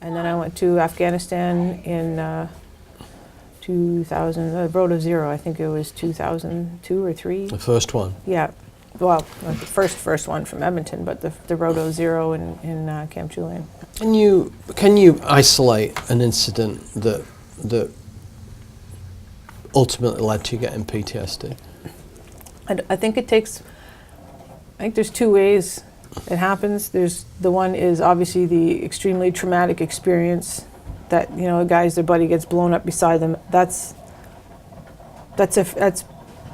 And then I went to Afghanistan in 2000, the Road of Zero, I think it was 2002 or 3. The first one? Yeah. Well, not the first one from Edmonton, but the Road of Zero in Camp Julian. Can you isolate an incident that ultimately led to you getting PTSD? I think there's two ways it happens. There's the one is obviously the extremely traumatic experience that, you know, their buddy gets blown up beside them. That's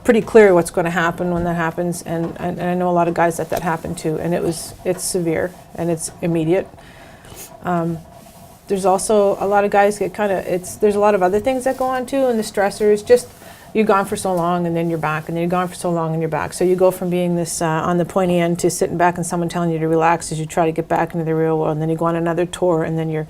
pretty clear what's going to happen when that happens, and I know a lot of guys that happened to, and it's severe and it's immediate. There's also a lot of guys get there's a lot of other things that go on too, and the stressors, just you're gone for so long and then you're back, and then you're gone for so long and you're back. So you go from being this on the pointy end to sitting back and someone telling you to relax as you try to get back into the real world, and then you go on another tour, and then you're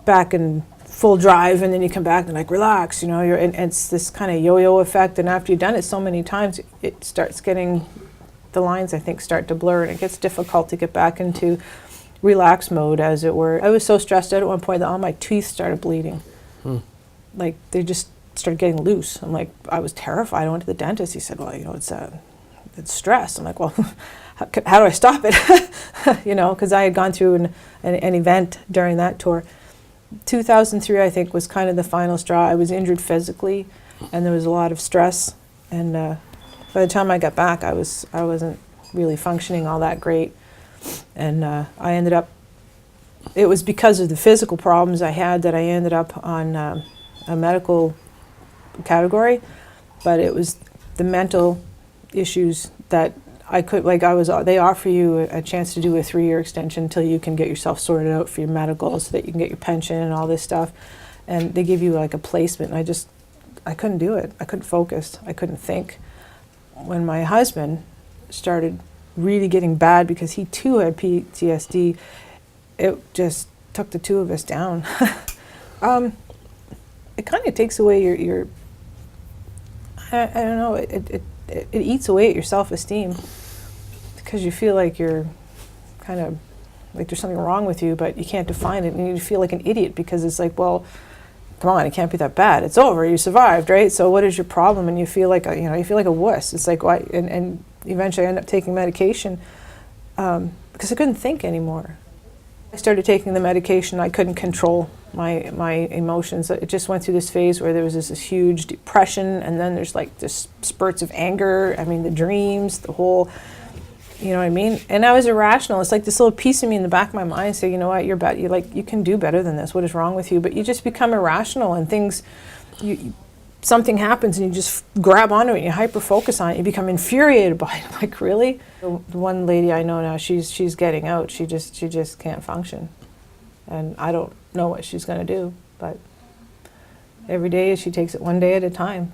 back in full drive, and then you come back and like relax, you know, and it's this kind of yo-yo effect, and after you've done it so many times, it starts getting, the lines I think start to blur, and it gets difficult to get back into relax mode, as it were. I was so stressed out at one point that all my teeth started bleeding. Like they just started getting loose. I'm like, I was terrified. I went to the dentist. He said, well, you know, it's stress. I'm like, well, how do I stop it? You know, because I had gone through an event during that tour. 2003, I think, was kind of the final straw. I was injured physically, and there was a lot of stress. And by the time I got back, I wasn't really functioning all that great. And I ended up, it was because of the physical problems I had that I ended up on a medical category, but it was the mental issues that I could, they offer you a chance to do a 3-year extension until you can get yourself sorted out for your medical so that you can get your pension and all this stuff. And they give you like a placement, and I couldn't do it. I couldn't focus. I couldn't think. When my husband started really getting bad because he too had PTSD, it just took the two of us down. It kind of takes away your I don't know, it eats away at your self-esteem, because you feel like you're kind of like there's something wrong with you, but you can't define it, and you feel like an idiot because it's like, well, come on, it can't be that bad. It's over. You survived, right? So what is your problem? And you feel like you feel like a wuss. It's like, why? And eventually I ended up taking medication because I couldn't think anymore. I started taking the medication. I couldn't control my emotions. It just went through this phase where there was this huge depression, and then there's like this spurts of anger. I mean, the dreams, the whole, you know what I mean? And I was irrational. It's like this little piece of me in the back of my mind say, you know what, you're better. You can do better than this. What is wrong with you? But you just become irrational, and things, something happens and you just grab onto it and you hyper focus on it. You become infuriated by it. I'm like, really? The one lady I know now, she's getting out. She just can't function, and I don't know what she's going to do. But every day she takes it one day at a time.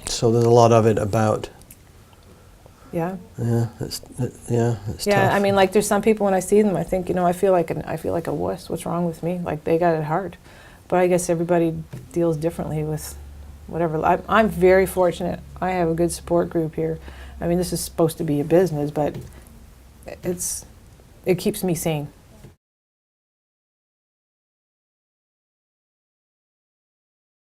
So there's a lot of it about. Yeah. Yeah, it's tough. I mean, like, there's some people when I see them, I think, I feel like a wuss. What's wrong with me? Like, they got it hard. But I guess everybody deals differently with whatever. I'm very fortunate. I have a good support group here. I mean, this is supposed to be a business, but it keeps me sane.